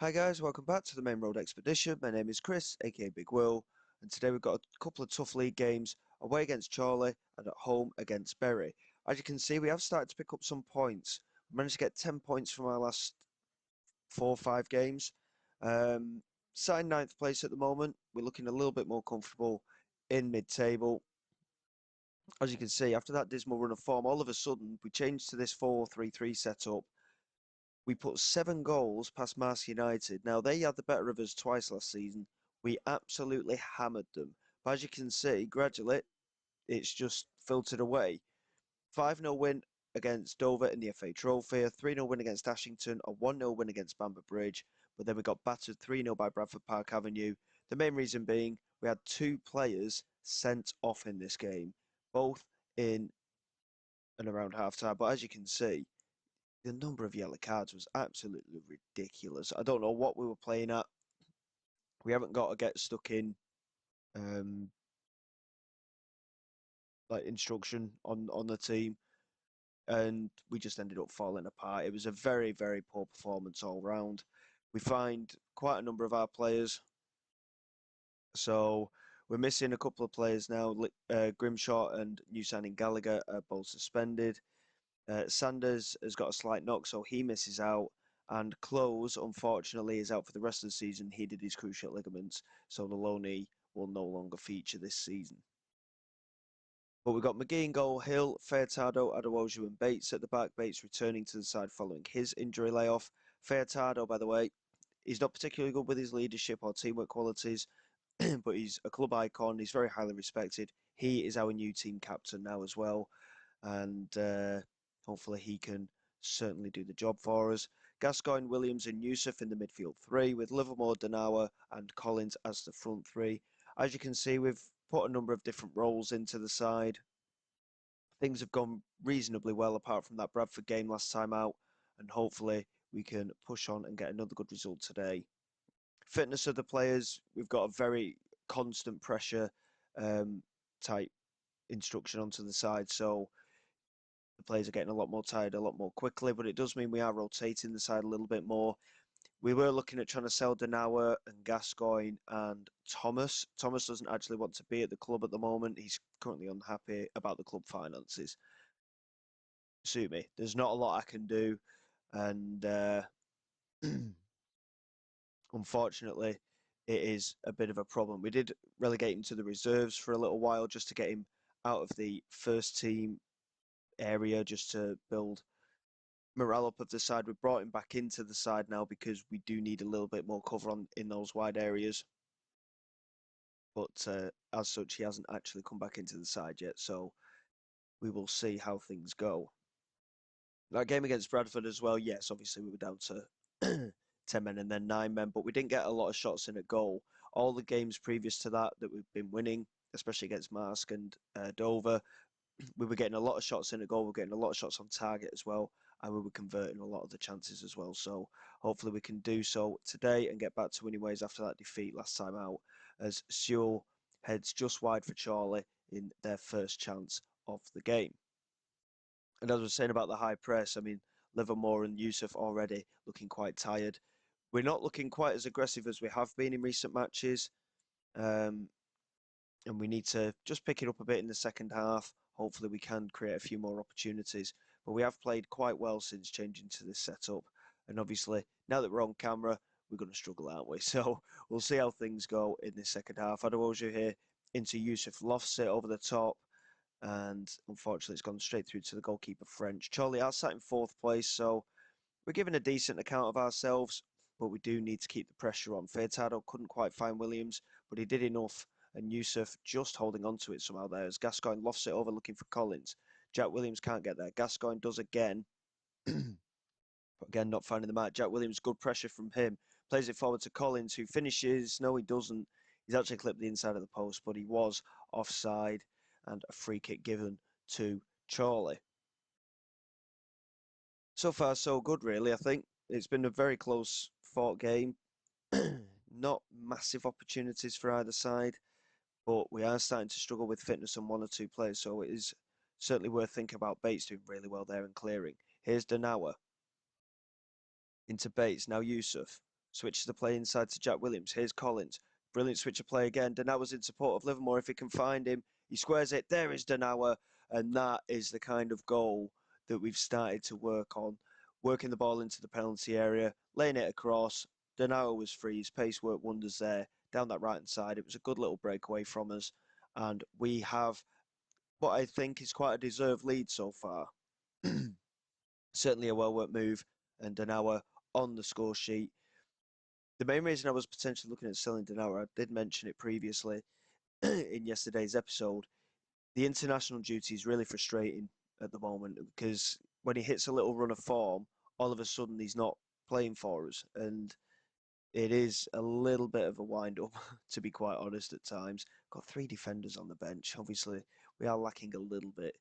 Hi guys, welcome back to the Main Road Expedition. My name is Chris, aka Big Will, and today we've got a couple of tough league games away against Chorley and at home against Bury. As you can see, we have started to pick up some points. We managed to get 10 points from our last 4 or 5 games. Sitting ninth place at the moment, we're looking a little bit more comfortable in mid-table. As you can see, after that dismal run of form, all of a sudden we changed to this 4-3-3 setup. We put 7 goals past Marcy United. Now, they had the better of us twice last season. We absolutely hammered them. But as you can see, gradually, it's just filtered away. 5-0 win against Dover in the FA Trophy, a 3-0 win against Ashington, a 1-0 win against Bamber Bridge, but then we got battered 3-0 by Bradford Park Avenue. The main reason being we had 2 players sent off in this game, both in and around half time. But as you can see, the number of yellow cards was absolutely ridiculous. I don't know what we were playing at. We haven't got to get stuck in um, like instruction on the team, and we just ended up falling apart. It was a very, very poor performance all round. We find quite a number of our players, so we're missing a couple of players now. Grimshaw and new signing Gallagher are both suspended. Sanders has got a slight knock, so he misses out. And Close, unfortunately, is out for the rest of the season. He did his cruciate ligaments, so the Loney will no longer feature this season. But we've got McGee in goal, Hill, Furtado, Adewoju and Bates at the back. Bates returning to the side following his injury layoff. Furtado, by the way, he's not particularly good with his leadership or teamwork qualities, but he's a club icon. He's very highly respected. He is our new team captain now as well. And hopefully he can certainly do the job for us. Gascoigne, Williams and Yusuf in the midfield 3, with Livermore, Danawa and Collins as the front 3. As you can see, we've put a number of different roles into the side. Things have gone reasonably well apart from that Bradford game last time out, and hopefully we can push on and get another good result today. Fitness of the players, we've got a very constant pressure type instruction onto the side, so the players are getting a lot more tired a lot more quickly, but it does mean we are rotating the side a little bit more. We were looking at trying to sell Danawa and Gascoigne and Thomas. Thomas doesn't actually want to be at the club at the moment. He's currently unhappy about the club finances. Sue me. There's not a lot I can do, and unfortunately, it is a bit of a problem. We did relegate him to the reserves for a little while just to get him out of the first team area, just to build morale up of the side. We brought him back into the side now because we do need a little bit more cover on in those wide areas. But as such, he hasn't actually come back into the side yet, so we will see how things go. That game against Bradford as well, yes, obviously we were down to 10 men and then 9 men, but we didn't get a lot of shots in at goal. All the games previous to that we've been winning, especially against Marsk and Dover, we were getting a lot of shots in a goal. We were getting a lot of shots on target as well, and we were converting a lot of the chances as well. So hopefully we can do so today and get back to winning ways after that defeat last time out, as Sewell heads just wide for Chorley in their first chance of the game. And as I was saying about the high press, I mean, Livermore and Yusuf already looking quite tired. We're not looking quite as aggressive as we have been in recent matches. Um, and we need to just pick it up a bit in the second half. Hopefully, we can create a few more opportunities. But we have played quite well since changing to this setup. And obviously, now that we're on camera, we're going to struggle, aren't we? So we'll see how things go in this second half. Adewoju here into Yusuf, lofts it over the top. And unfortunately, it's gone straight through to the goalkeeper, French. Chorley are sat in 4th place, so we're giving a decent account of ourselves, but we do need to keep the pressure on. Furtado couldn't quite find Williams, but he did enough, and Yusuf just holding on to it somehow there as Gascoigne lofts it over looking for Collins. Jack Williams can't get there. Gascoigne does again, but again not finding the mark. Jack Williams, good pressure from him. Plays it forward to Collins, who finishes. No, he doesn't. He's actually clipped the inside of the post, but he was offside, and a free kick given to Chorley. So far, so good, really. I think it's been a very close fought game. Not massive opportunities for either side, but we are starting to struggle with fitness on 1 or 2 players, so it is certainly worth thinking about. Bates doing really well there and clearing. Here's Danawa into Bates, now Yusuf. switches the play inside to Jack Williams. Here's Collins. Brilliant switch of play again. Danawa's in support of Livermore if he can find him. He squares it. There is Danawa. And that is the kind of goal that we've started to work on. Working the ball into the penalty area, laying it across. Danawa was free. His pace worked wonders there down that right hand side. It was a good little breakaway from us. And we have what I think is quite a deserved lead so far. Certainly a well-worked move. And Danawa on the score sheet. The main reason I was potentially looking at selling Danawa, I did mention it previously in yesterday's episode. The international duty is really frustrating at the moment because when he hits a little run of form, all of a sudden he's not playing for us. And it is a little bit of a wind-up, to be quite honest, at times. Got 3 defenders on the bench. Obviously, we are lacking a little bit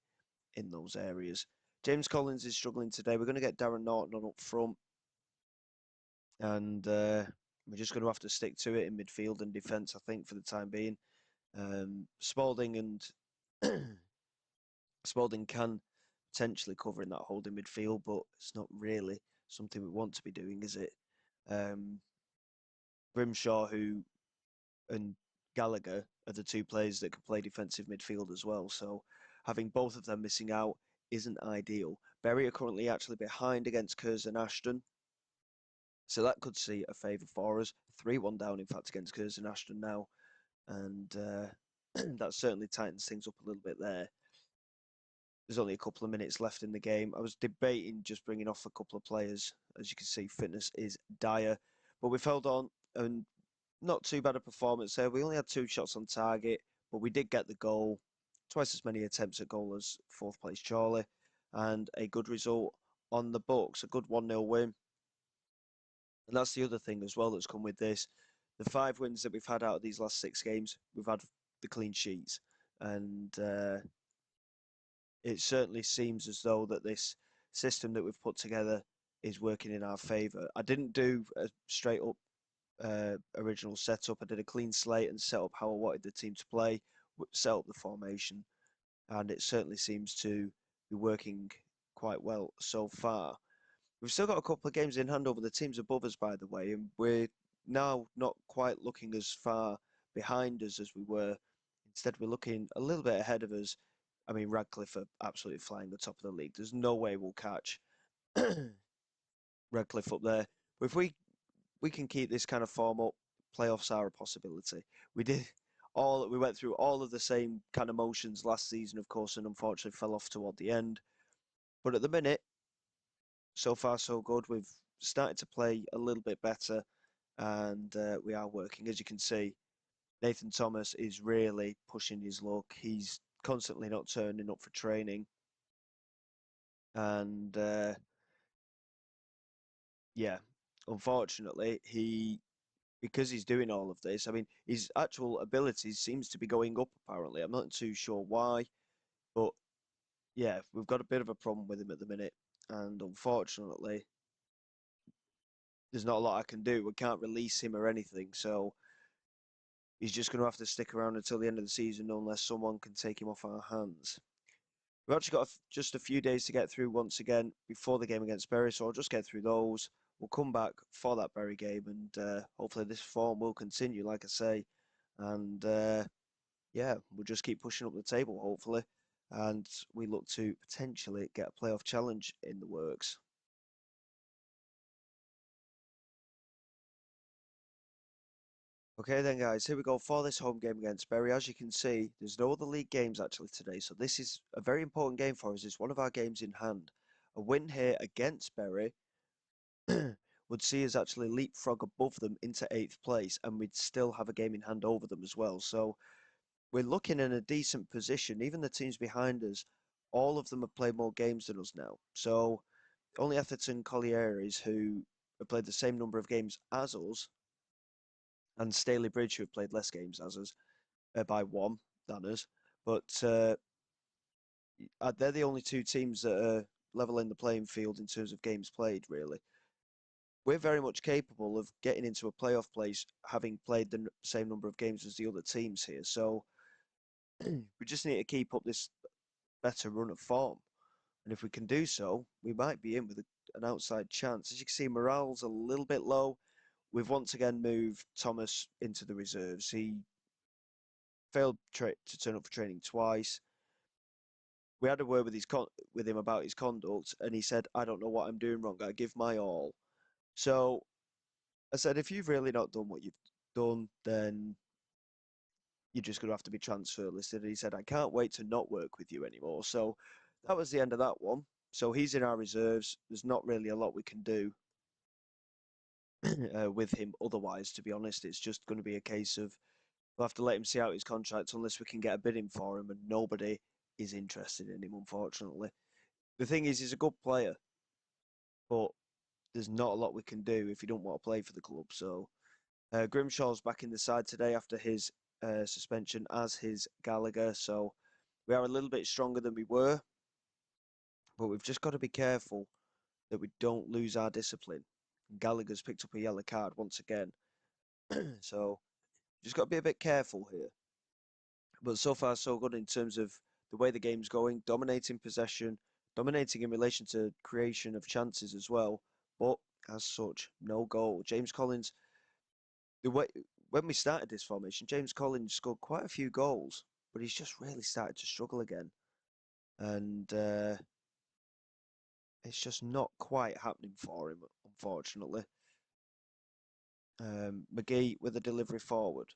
in those areas. James Collins is struggling today. We're going to get Darren Norton on up front. And we're just going to have to stick to it in midfield and defence, I think, for the time being. Spalding can potentially cover in that holding midfield, but it's not really something we want to be doing, is it? Grimshaw and Gallagher are the 2 players that can play defensive midfield as well. So having both of them missing out isn't ideal. Bury are currently actually behind against Curzon Ashton. So that could see a favour for us. 3-1 down, in fact, against Curzon Ashton now. And that certainly tightens things up a little bit there. There's only a couple of minutes left in the game. I was debating just bringing off a couple of players. As you can see, fitness is dire. But we've held on, and not too bad a performance there. We only had 2 shots on target, but we did get the goal. Twice as many attempts at goal as 4th place Chorley. And a good result on the books. A good 1-0 win. And that's the other thing as well that's come with this. The 5 wins that we've had out of these last 6 games, we've had the clean sheets. And it certainly seems as though that this system that we've put together is working in our favour. I didn't do a straight up original setup. I did a clean slate and set up how I wanted the team to play, set up the formation, and it certainly seems to be working quite well so far. We've still got a couple of games in hand over the teams above us, by the way, and we're now not quite looking as far behind us as we were. Instead, we're looking a little bit ahead of us. I mean, Radcliffe are absolutely flying the top of the league. There's no way we'll catch Radcliffe up there. But if we can keep this kind of form up, playoffs are a possibility. We went through all of the same kind of motions last season, of course, and unfortunately fell off toward the end. But at the minute, so far so good. We've started to play a little bit better, and we are working. As you can see, Nathan Thomas is really pushing his luck. He's constantly not turning up for training. And yeah, unfortunately, because he's doing all of this, I mean, his actual abilities seems to be going up, apparently. I'm not too sure why, but yeah, we've got a bit of a problem with him at the minute. And unfortunately, there's not a lot I can do. We can't release him or anything, so he's just going to have to stick around until the end of the season unless someone can take him off our hands. We've actually got just a few days to get through once again before the game against Bury, so I'll just get through those. We'll come back for that Bury game, and hopefully this form will continue, like I say. And yeah, we'll just keep pushing up the table, hopefully. And we look to potentially get a playoff challenge in the works. Okay then guys, here we go for this home game against Bury. As you can see, there's no other league games actually today, so this is a very important game for us. It's one of our games in hand. A win here against Bury would see us actually leapfrog above them into 8th place, and we'd still have a game in hand over them as well. So we're looking in a decent position. Even the teams behind us, all of them have played more games than us now. So only Atherton Collieries, who have played the same number of games as us, and Staley Bridge, who have played less games as us, by 1 than us. But they're the only 2 teams that are leveling the playing field in terms of games played, really. We're very much capable of getting into a playoff place, having played the same number of games as the other teams here. So we just need to keep up this better run of form. And if we can do so, we might be in with an outside chance. As you can see, morale's a little bit low. we've once again moved Thomas into the reserves. He failed to turn up for training twice. We had a word with him about his conduct, and he said, "I don't know what I'm doing wrong. I give my all." So I said, if you've really not done what you've done, then you're just going to have to be transfer listed. And he said, "I can't wait to not work with you anymore." So that was the end of that one. So he's in our reserves. There's not really a lot we can do with him otherwise, to be honest. It's just going to be a case of we'll have to let him see out his contract unless we can get a bidding for him, and nobody is interested in him, unfortunately. The thing is, he's a good player, but there's not a lot we can do if you don't want to play for the club. So Grimshaw's back in the side today after his suspension, as his Gallagher. So we are a little bit stronger than we were, but we've just got to be careful that we don't lose our discipline. Gallagher's picked up a yellow card once again. So just got to be a bit careful here. But so far, so good in terms of the way the game's going, dominating possession, dominating in relation to creation of chances as well. But as such, no goal. James Collins, the way when we started this formation, James Collins scored quite a few goals, but he's just really started to struggle again. And it's just not quite happening for him, unfortunately. McGee with a delivery forward.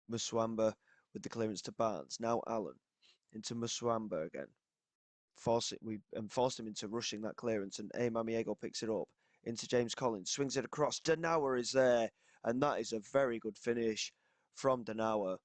Muswamba with the clearance to Barnes. Now Allen into Muswamba again. Forced him into rushing that clearance, and Mamiego picks it up into James Collins, swings it across. Danawa is there, and that is a very good finish from Danawa.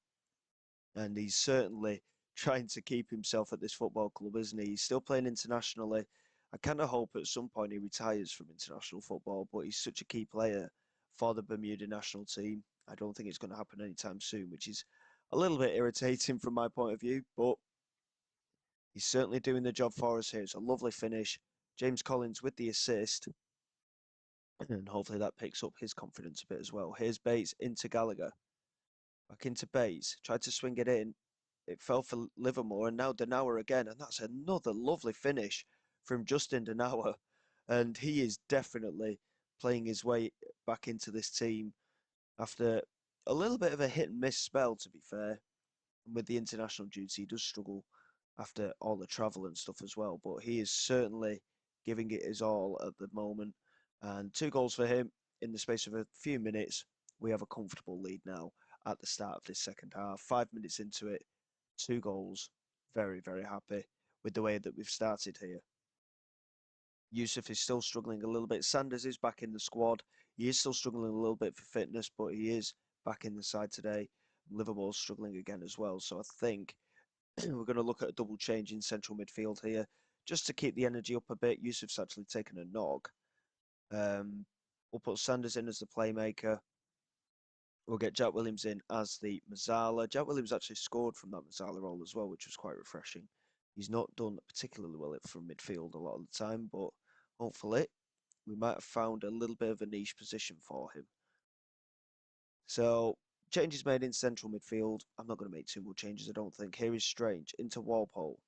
And he's certainly trying to keep himself at this football club, isn't he? He's still playing internationally. I kind of hope at some point he retires from international football, but he's such a key player for the Bermuda national team. I don't think it's going to happen anytime soon, which is a little bit irritating from my point of view, but he's certainly doing the job for us here. It's a lovely finish. James Collins with the assist, and hopefully that picks up his confidence a bit as well. Here's Bates into Gallagher. Back into Bates. Tried to swing it in. It fell for Livermore, and now Danawa again. And that's another lovely finish from Justin Danawa. And he is definitely playing his way back into this team after a little bit of a hit and miss spell, to be fair. And with the international duty, he does struggle after all the travel and stuff as well. But he is certainly giving it his all at the moment. And 2 goals for him in the space of a few minutes. We have a comfortable lead now at the start of this second half. 5 minutes into it, 2 goals. Very, very happy with the way that we've started here. Yusuf is still struggling a little bit. Sanders is back in the squad. He is still struggling a little bit for fitness, but he is back in the side today. Liverpool's struggling again as well. So I think we're going to look at a double change in central midfield here just to keep the energy up a bit. Yusuf's actually taken a knock. We'll put Sanders in as the playmaker. We'll get Jack Williams in as the Mazzala. Jack Williams actually scored from that Mazzala role as well, which was quite refreshing. He's not done particularly well from midfield a lot of the time, but hopefully we might have found a little bit of a niche position for him. So changes made in central midfield. I'm not going to make too much changes, I don't think. Here is Strange into Walpole.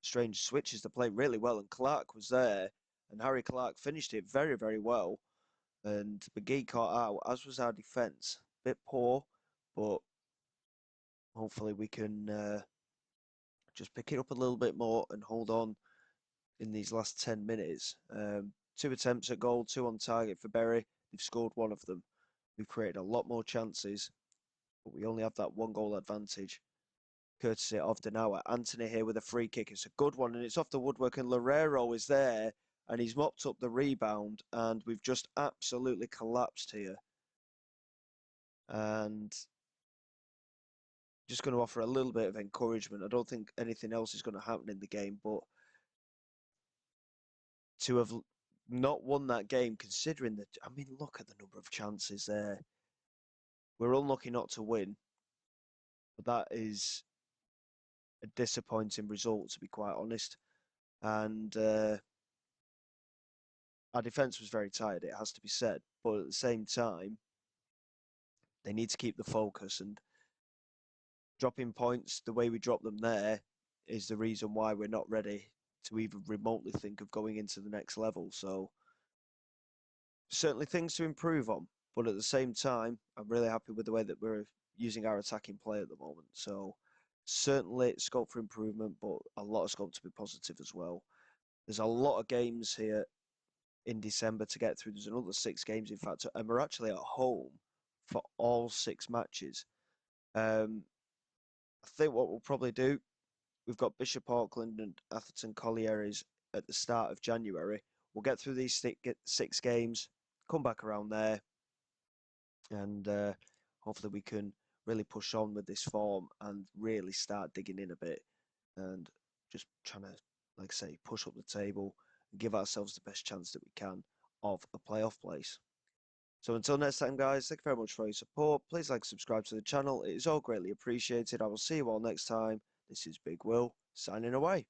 Strange switches the play really well, and Clark was there, and Harry Clark finished it very, very well. And McGee caught out, as was our defence. Bit poor, but hopefully we can just pick it up a little bit more and hold on in these last 10 minutes. 2 attempts at goal, 2 on target for Bury. They've scored 1 of them. We've created a lot more chances, but we only have that 1 goal advantage, courtesy of Danawa. Anthony here with a free kick. It's a good one, and it's off the woodwork, and Lorero is there, and he's mopped up the rebound, and we've just absolutely collapsed here. And just going to offer a little bit of encouragement. I don't think anything else is going to happen in the game, but to have not won that game, considering that, I mean, look at the number of chances there. We're unlucky not to win, but that is a disappointing result, to be quite honest. And our defence was very tired, it has to be said. But at the same time, they need to keep the focus, and dropping points the way we drop them there is the reason why we're not ready to even remotely think of going into the next level. So certainly things to improve on, but at the same time, I'm really happy with the way that we're using our attacking play at the moment. So certainly scope for improvement, but a lot of scope to be positive as well. There's a lot of games here in December to get through. There's another 6 games, in fact, and we're actually at home for all 6 matches. I think what we'll probably do, we've got Bishop Auckland and Atherton Collieries at the start of January. We'll get through these 6 games, come back around there, and hopefully we can really push on with this form and really start digging in a bit and just trying to, like I say, push up the table and give ourselves the best chance that we can of a playoff place. So until next time, guys, thank you very much for your support. Please like, subscribe to the channel. It is all greatly appreciated. I will see you all next time. This is Big Will, signing away.